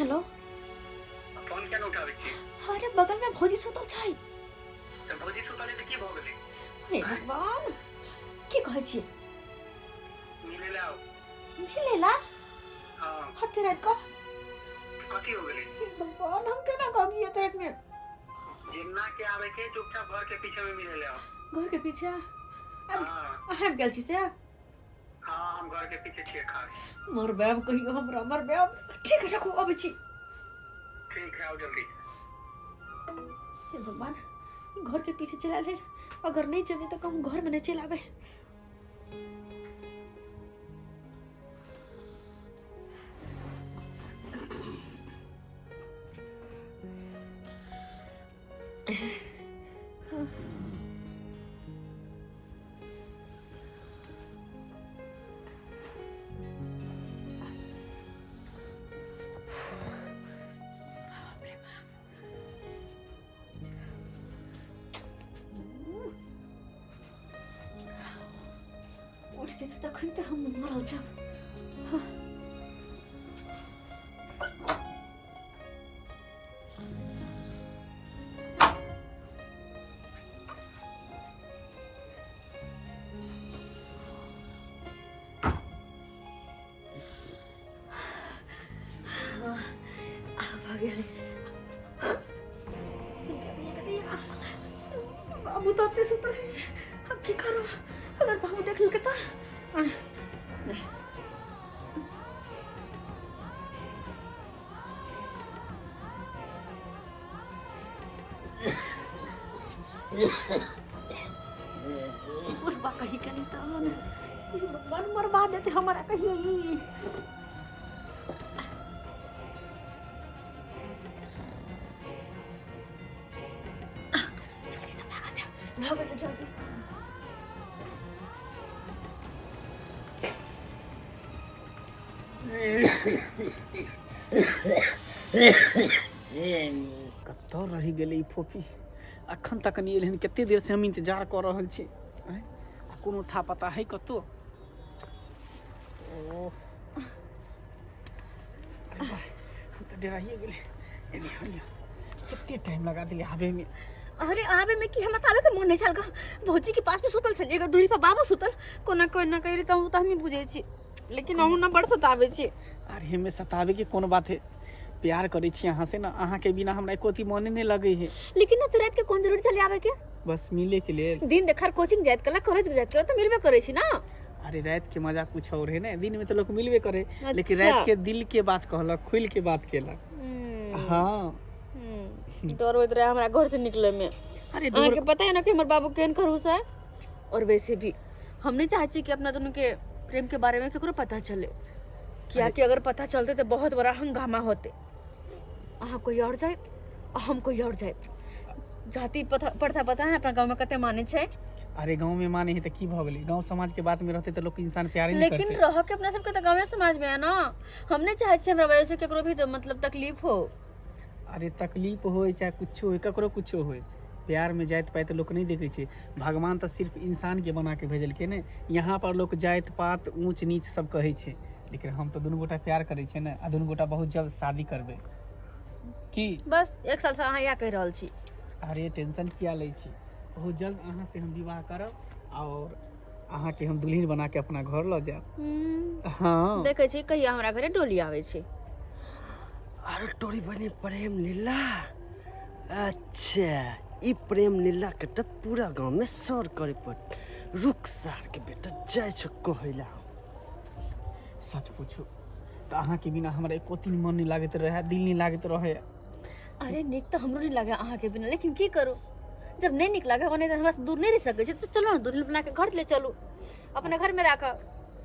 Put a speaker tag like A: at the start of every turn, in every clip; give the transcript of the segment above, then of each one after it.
A: Hello
B: phone केना उठाबै छी?
A: अरे बगल में भौजी सुतल छै।
B: त भौजी सुतले त की भ गेलै?
A: हे भगवान की कहै छियै?
B: मिले ले आओ।
A: मिले ला?
B: हां।
A: हते रात का
B: कथी हो गेलै?
A: हे भगवान हम केना कहबी हते रात में?
B: जिन्ना के आवे के चुपचाप घर के पीछे में मिले ले आओ।
A: घर के पीछे
B: हां।
A: हम गेल छी से?
B: हां हम घर के पीछे छिए खा।
A: मर बैब कहियो हमरा मर बैब। ठीक है रखो अबै छी।
B: ठीक है आओ जल्दी।
A: हे भगवान घर के पीछे चला ले अगर नहीं जमे तो हम घर में नहीं चलावे। उठते तखन त हम मरल जाब। बाबू तो अत्ते सुतल है अब की करो अगर बाबू देख लेके तो मुर्बा कहीं का नहीं तो भगवान मरवा देते हमारा कहीं ही। जल्दी से भागा दे जल्दी से।
C: कतौ रही गेलै ई फोफी अखन तक नहीं एलहन। कते देर से हम इंतजार कर रहल छी। कोनो था पता है कतो? हम तो डराइए गेले। कितने टाइम लगा दिले आवे में।
A: अरे आवे में की हम आवे के मन नहीं छल का भौजी के पास में सुतल छलिए दूरी पर बाबू सुतल कोना कोना कहि त हम बुझे छी लेकिन हम ना बड़ सतावे छी।
C: अरे हमें सतावे के कोनो बात है? प्यार करे छी अहाँ से ना, अहाँ के बिना हमरा कोती मन नहीं लगे है।
A: लेकिन ना रात के कौन जरूरी चले आवे के?
C: बस मिले के लिए।
A: दिन देखर कोचिंग जात कला कॉलेज जात कला तो मिलबे करे छी ना।
C: अरे रात के मजा कुछ और है ना, दिन में तो लोग मिलबे करे।
A: अच्छा।
C: लेकिन रात के दिल के बात कहलक, खुल के बात केलक। हाँ
A: डर होत रहे हमरा घर से निकले में।
C: अरे
A: डर के पता है ना कि हमर बाबू केन खरूस है। और वैसे भी हम नहीं चाहते छी कि अपना दोनों के प्रेम के बारे में केकरो पता चले। क्या कि अगर पता चलते तो बहुत बड़ा हंगामा होते। अहाँ कोई और जाए हम कोई और जाए। जाति पता है अपना गांव में कते माने छे।
C: अरे गांव में माने है तो की भ गेलै? गांव समाज के बात में रहते तो लोग इंसान प्यार नहीं करते।
A: लेकिन रह के अपना सब के तो गांव समाज में है ना। हम नहीं चाहते छी हमरा वजह से केकरो भी तो मतलब तकलीफ हो।
C: अरे तकलीफ होए चाहे कुछ होए ककरो कुछ होए, प्यार में जात पात लोग नहीं देखे छे। भगवान तो सिर्फ इंसान के बना के भेजल के ने। यहाँ पर लोग जात पात ऊंच नीच सब कहे छे। लेकिन हम तो दुनू गोटा प्यार करे छे ना, आ दुनू गोटा बहुत जल्द शादी करबे की।
A: बस एक साल से अहाँ या कह रहल छी।
C: अरे टेंशन किया ले छी, बहुत जल्द अहाँ से हम विवाह करब और अहाँ के हम दुल्हन बना के अपना घर ल जाब। हाँ
A: देखे छी कहिया हमरा घरे डोली आवे छे।
D: अरे टोरी बने प्रेम लीला। अच्छा ई प्रेम लीला के तो पूरा गांव में सर करे पड़। रुक सार के बेटा जाय छ कहैला।
C: सच पूछो तो अहाँ के बिना हमरा एको दिन मन नहीं लागत रहे, दिल नहीं लागत रहे।
A: अरे निक तो हमरो नहीं लगे अहाँ के बिना, लेकिन की करो जब नहीं निक लगे बने तो हमरा से दूर नहीं रह सके छे। तो चलो ना दुल्हन बना के घर ले चलो, अपने घर में रखा,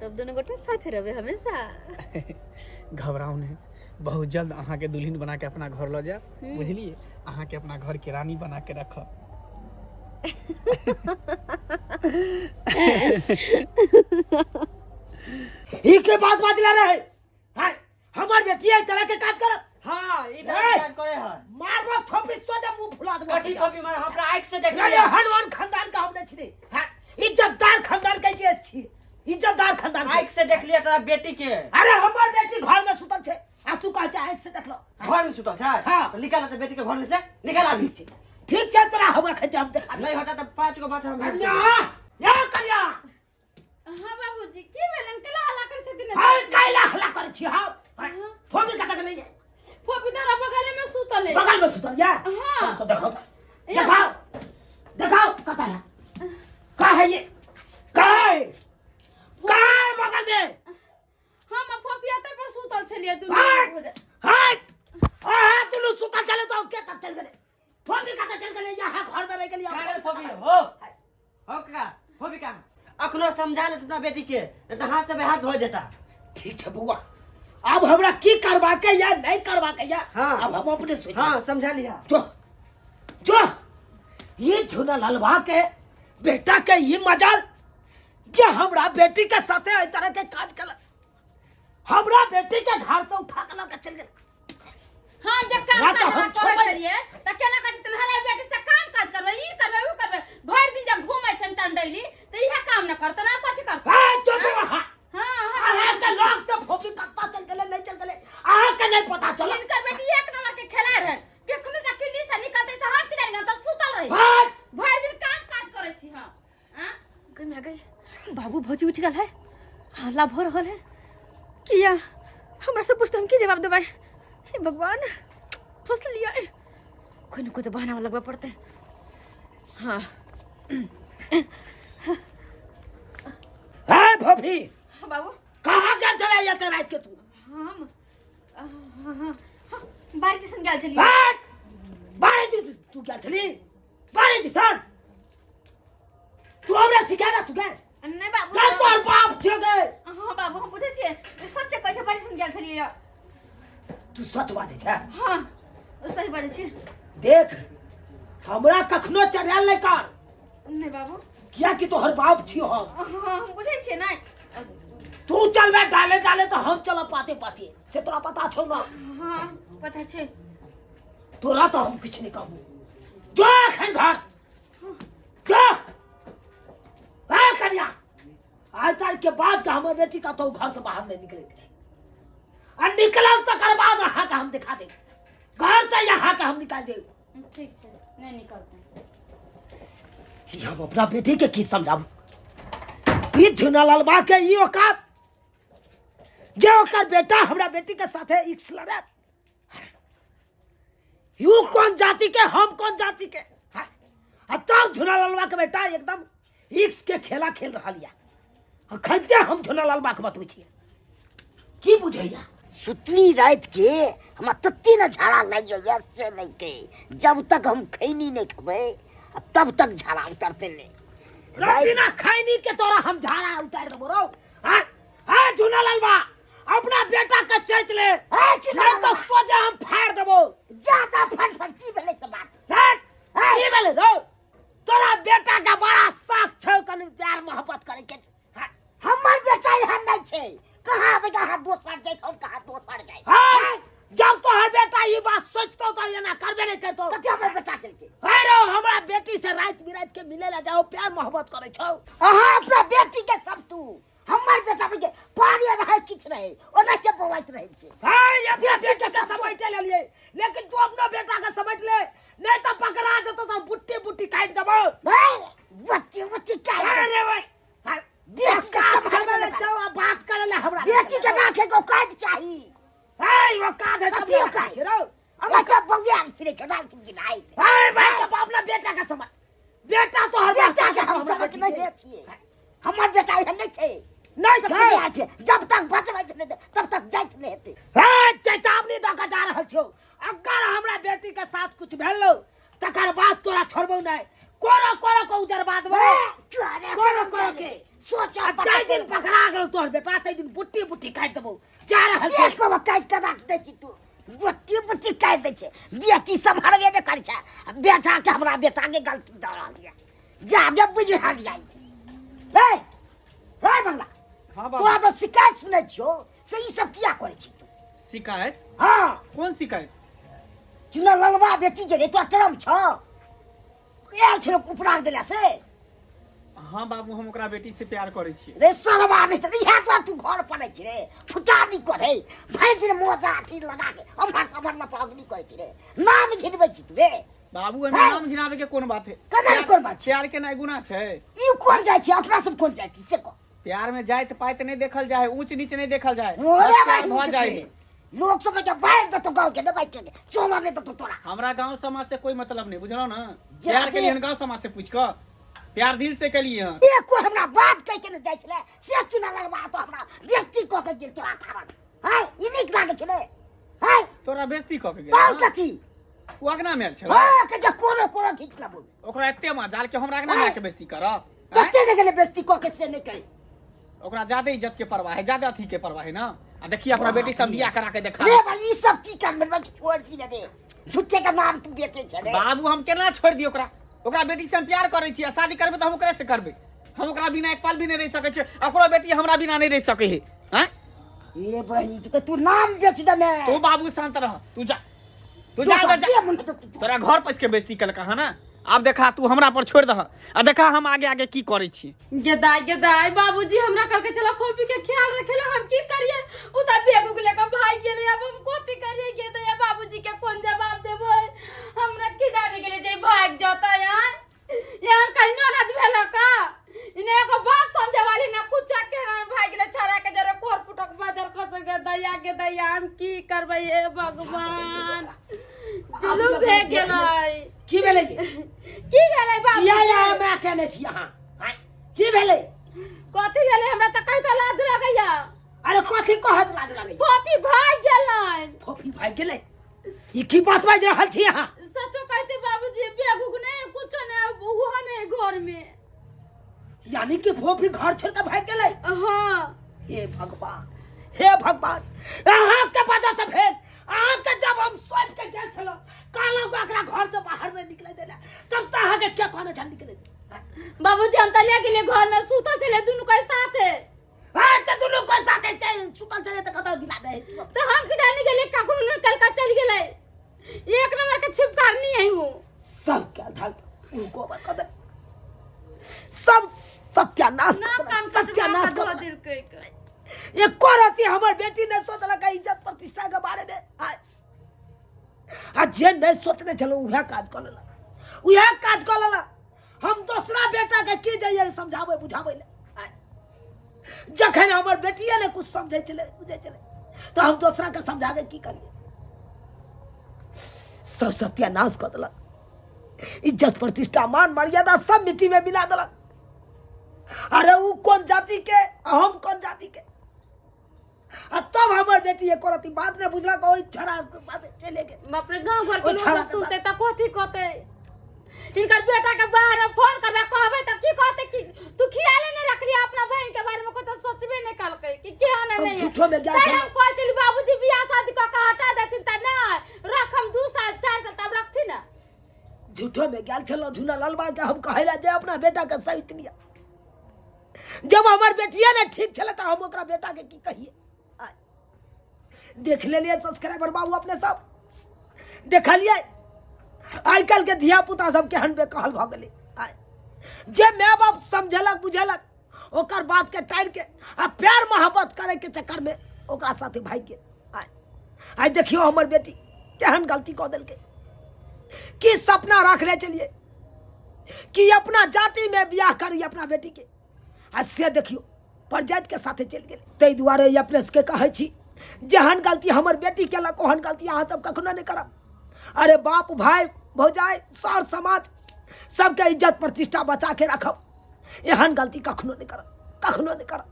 A: तब दोनों गोटे साथ रहबे हमेशा।
C: घबराओ नहीं, बहुत जल्द अहाँ के दुल्हन बना के अपना घर ल जा। बुझलिए? अहाँ के अपना घर के रानी बना के रख।
D: ई के बात ला रहे हां हमर बेटी है तरह के काज कर।
E: हां ई काज करे है।
D: मारबो थोपी सोजा मुंह फुला देबो।
E: कथि थोपी मार हमरा आंख से देख
D: ये हनुमान खानदान का हमने छी। हां इज्जतदार खानदान कैसे छी? इज्जतदार खानदान
E: आंख से देख लिया तोरा बेटी के।
D: अरे हमर बेटी घर में सुतल छे। आ तू कहते आँख से देख लो
E: घर में सुतल छै
D: हाँ।
E: तो निकाल दे बेटी के घर में से निकाल अभी
D: ठीक छै तोरा हमरा खैते हम देखा
E: नहीं हटा तो 5 गो बात हम भेज
D: कन्या
E: देबै।
D: या कन्या
F: हाँ बाबूजी की भेलन केला हल्ला करे छथिन
D: हाय काइला हल्ला करे छी हम फोबी कतक नहीं है
F: फोपी तारा बगल में सुतल है
D: बगल में सुतल या
F: हाँ।
D: चल तो देखो दिखाओ दिखाओ कता है का है ये का है बगल में
F: हम फोपिया ते पर सुतल छलिए
D: हाय
F: दुनू
D: हाय आ तू सुतल चले तो के तक चल गए फोबी कतक चल गए यहाँ घर में रह के लिए
E: का करे फोबी हो का फोबी का अखनो समझा ले अपना बेटी के नहीं तो हाथ से हाथ धो जेता।
D: ठीक है बुआ अब हमरा की करवा के या नहीं करवा के या
E: हाँ।
D: अब हम अपने सोच
E: हाँ समझा लिया।
D: जो ये झूना ललवा के बेटा के ये मजाल जे हमरा बेटी के साथे इस तरह के काज कर हमरा बेटी के घर से उठा के लेके चल गए
F: हां जब काम
D: ना तो
F: काज
D: हम
F: करे
D: छोड़बै।
F: छलिए त केना काज तनहरा बेटी से काम काज करबै ई करबै उ करबै भर दिन जब घूमै छन टंडैली त इहे काम न करत ना कथि करत
D: ए चुप रहा
F: हां
D: अहे के लोग से फोकी कत्ता चल गए नहीं चल गए अहे के नहीं पता चला
F: इनकर बेटी एक नंबर के खेला रहे केखनो जा किल्ली से निकलते से हम पिदाई न त सुतल रही
D: हाय
F: भर दिन काम काज करे छी हां हां
A: कन्या गई बाबू भौजी उठ गल है हल्ला भर रहल है किया हमरा से पूछते हम की जवाब देबै हे भगवान फंस लिया है कोई न कोई तो बहाना लगवा पड़ते हाँ
D: हाय भोफी
A: हाँ बाबू
D: कहां गए चले या ते रात के तू
A: हम बारी दिसन गेल छलिए
D: हट बारे दी तू क्या चली बारे दी सर तू हमरा सिखा ना तू क्या
A: नहीं बाबू
D: क्या तोर बाप छे गए
A: हाँ बाबू हम पूछे छिए सच कैसे बारी दिसन गेल छलिए
D: तू सच बाजे छे
A: हाँ सही बाजे छी
D: देख हमरा कखनो चढ़ाल नहीं कर
A: नहीं बाबू
D: किया कि तोहर बाप छी हो
A: हाँ हम पूछे छिए ना
D: तू चल बे डाले डाले तो हम चल पाते पाते से तोरा पता छौ ना
A: हाँ पता छे
D: तोरा तो हम कुछ नहीं कहबू जो खन घर जो ए कन्या आज तारीख के बाद का हमर बेटी का तो घर से बाहर नहीं निकले के चाहिए और निकलब तो कर बाद यहाँ का हम दिखा दे घर से यहाँ का हम निकाल दे
F: ठीक छै नहीं निकलते
D: कि हम अपना बेटी के की समझाबू ई झुनालाल बा के ई औकात जे ओकर बेटा हमरा बेटी के साथे इक्स लड़त यू कौन जाति के हम कौन जाति के हाँ? आ तब झुनालाल बा के बेटा एकदम इक्स के खेला खेल रहा लिया खैते हम झुनालाल बा के बतबै छियै की बुझैया
G: सुतली रात के हम तत्ती न झाड़ा लग जाइए से नहीं के जब तक हम खैनी नहीं खबे तब तक झाड़ा उतरते नहीं
D: बिना खैनी के तोरा हम झाड़ा उतार देबो रो हां हां झुनालाल बा अपना बेटा के चैत ले नहीं तो सोजा हम फाड़ देबो
G: ज्यादा फटफटी भेले से बात
D: की भेले रो तोरा बेटा का बड़ा शौक छौ कनी प्यार मोहब्बत करे के हाँ?
G: हमर बेटा यहाँ नहीं छे कहाँ बेटा हाथ दोसर जाए और कहाँ दोसर जाए
D: हाँ? जब तोहर बेटा ये बात सोचतो तो ये ना करबे नहीं करतो
G: कते हमर बेटा चल के
D: अरे हमरा बेटी से रात बिरात के मिले ला जाओ प्यार मोहब्बत करे छौ
G: अहाँ अपना बेटी के सब तू हमर बेटा के पानी रहे किछ रहे ओना के बवाइत रहे छे
D: हां ये बेटी के समझ ले लिए लेकिन तू अपना बेटा का समझ ले नहीं तो पकड़ा जतो तो बुट्टी बुट्टी काट देबो
G: बच्ची बच्ची का
D: अरे भाई
G: बेटी का
D: समझ ले जाओ बात करे ले हमरा
G: बेटी के राखे को काज चाहिए
D: हाय वो का दे
G: कथी हो काज हम तो बगियान फिरे छोड़ा तुम गिनाई
D: हाय भाई तो अपना बेटा का समझ बेटा तो हर
G: बेटा के हम समझ नहीं छिए हमर बेटा यहाँ नहीं छे
D: नहीं
G: सब
D: छै
G: जब तक बचबै नहीं तब तक जाइत नहीं हेते
D: हां चेतावनी द के जा रहल छौ अगर हमरा बेटी के साथ कुछ भेलो तकर बाद तोरा छोड़बौ नहीं कोनो कोनो को उजरबा देबो कोनो कोनो के
G: सोचा
D: जाय दिन पकड़ा गेल तोहर बेटा तै दिन बुट्टी बुट्टी काट देबो जा रहल छौ
G: देख को काज के रख दे छी तू बुट्टी बुट्टी काट दे छे बेटी संभालबे नहीं कर छे बेटा के हमरा बेटा के गलती द रहल है जादे बुझा जाई हे हे बंगला
C: हाँ
G: तू
C: बाबू
G: तो शिकायत सुनै छियो से ई सब किया करे छी तू
C: शिकायत
G: हां
C: कौन शिकायत
G: चुना ललवा बेटी जे रे तो टरम छ यार छे उपराग देला से
C: हाँ बाबू हम ओकरा बेटी से प्यार करे छियै।
G: रे सरवा नहीं तो इहा तो तू घर पड़े छी रे फुटानी करे भैंस रे मोजा अथी लगा के हमर समर न पगनी कहै छी रे नाम घिनबै छी तू रे
C: बाबू एमे नाम गिनावे के कोन बात है?
G: कदर कोन बात छै?
C: प्यार के ना गुनाह छै?
G: ई कोन जाय छी अपना सब कोन जाय छी से को
C: प्यार में जाइत पाइत नहीं देखल जाए, ऊंच नीच नहीं देखल जाए,
G: ओरे
C: बस
G: भाई
C: प्यार भऽ जाए है।
G: लोग सब के बाहर दे तो गांव के दबाई के चोला नहीं तो तोरा
C: हमरा गांव समाज से कोई मतलब नहीं, बुझलो ना? प्यार के लिए गांव समाज से पूछ कर प्यार दिल से कलिए हैं।
G: ए को हमरा बात कह के न जाय छले से चुना लगबा तो हमरा बेइज्जती क के गेल तोरा कारण हाय ई नीक लागे छले हाय
C: तोरा बेइज्जती क के गेल
G: कौन कथी
C: ओ अगना में छल
G: हां के जे कोनो खींच लबो
C: ओकरा एते मजाल के हमरा अगना में के बेइज्जती करब?
G: कते ने गेले बेइज्जती क के से नहीं कही
C: ओकरा ज्यादा इज्जत के परवाह है, ज्यादा अथी के परवाह है ना। आ देखिए अपना बेटी सब बियाह करा के देखा
G: रे भाई ई सब की कर में छोड़ दी न दे झूठे का नाम तू बेचे छले
C: बाबू हम केना छोड़ दी ओकरा? ओकरा बेटी से हम प्यार करे छी, शादी करबे तो हम ओकरे से करबे। हम ओकरा बिना एक पल भी नहीं रह सके छी, ओकरो बेटी हमरा बिना नहीं रह सके है। हैं
G: ए भाई तू नाम बेच दे मैं
C: तू बाबू शांत रह, तू जा तोरा घर पस के बेइज्जती कल कहा ना। अब देखा तू हमरा पर छोड़ दह आ देखा हम आगे आगे की करे छी।
F: गेदाई बाबूजी हमरा कल के चला फोफी के ख्याल रखेला हम की करिए उधर बेगू के लेकर भाई गेले अब हम कोती करिए गेदाई बाबूजी के कौन जवाब देबो हमरा की जाने के लिए जे भाग जाता यार कहीं ननद भेला का इने एगो बात समझे वाली ना कुछ के ना भाग गेले छरा के जरे कोर पुटक बाजार खस के दया हम की करबै ए भगवान जुलुम भे गेलै
G: की भेलै
F: बाबू
G: या हमरा कहने छी यहां की भेलै
F: कथी भेलै हमरा त कहि त लाज लगैया
G: अरे कथी कहत लाज लगै
F: फोफी भाग गेलै
G: फोफी भाग गेलै ई की बात बाज रहल छी यहां
F: सचो कहै छै बाबूजी बेगुक नै कुछो नै उहो नै घर में
G: यानी कि फोफी घर छोड़ के भाग गेलै
F: हां
G: हे भगवान अहाँ के वजह से भेल अहाँ के जब हम सोच के गेल छलो कालो को एकरा घर से बाहर में निकले देला तब त अहाँ के क्या कहने छल निकले
F: बाबूजी हम त ले गेले घर में सुतल छले दुनु के साथे
G: हां त दुनु के साथे सुतल छले त कत गिला दे
F: त हम के जाने गेले काकुन ने कल का चल गेले एक नंबर के छिपकारनी है हूं
G: सब क्या धल उनको बता दे सब सत्यानाश कर
F: दिल के
G: ये करती हमर बेटी ने सोचल का इज्जत प्रतिष्ठा के बारे में आज जे नहीं सोचने चलो उहे काज कर लेला हम दूसरा बेटा के की जाइए समझावे बुझावे ले जखन हमर बेटिया ने कुछ समझे चले बुझे चले तो हम दूसरा के समझावे की करिए सब सत्यानाश कर देलक इज्जत प्रतिष्ठा मान मर्यादा सब मिट्टी में मिला देलक अरे वो कौन जाति के हम कौन जाति के तब हमर बेटी एक औरत बात ने बुझला कोई छड़ा पास चले गए
F: अपने गांव घर के लोग सुनते त कथी कहते इनकर बेटा के बाहर में फोन करबे कहबे त की कहते कि तू खियाले नहीं रख लिया अपना बहन के बारे में कुछ सोचबे नहीं कल के कि क्या नहीं
G: झूठो में गया
F: हम कोई चली बाबूजी बियाह शादी का हटा देती त ना रख हम 2 साल 4 साल तब रखती ना
G: झूठो में गेल छलो झुना ललबा के हम कहला जे अपना बेटा के सहित लिया जब हमर बेटिया ने ठीक छले त हम ओकरा बेटा के की कहिए देख ले लिए सब्सक्राइबर बाबू अपने सब देखलिए आई कल के धिया पुता सब केहन बेकहल भ गेले जे माय बाप समझलक बुझलक ओकर बात के टाइर के आ प्यार मोहब्बत करे के चक्कर में ओकरा साथे भाग के आई देखियो हमर बेटी केहन गलती क देल के की सपना रखले चलिए कि अपना जाति में बियाह करी अपना बेटी के आ से देखियो परजात के साथे चल गेल तै दुआरे अपने के कहै छी जहन गलती हमर बेटी केलक ओहन गलती अहाँ सब कखनो नहीं करब अरे बाप भाई भौजाई सर समाज सबके इज्जत प्रतिष्ठा बचा के रखब एहन गलती कखनो नहीं करब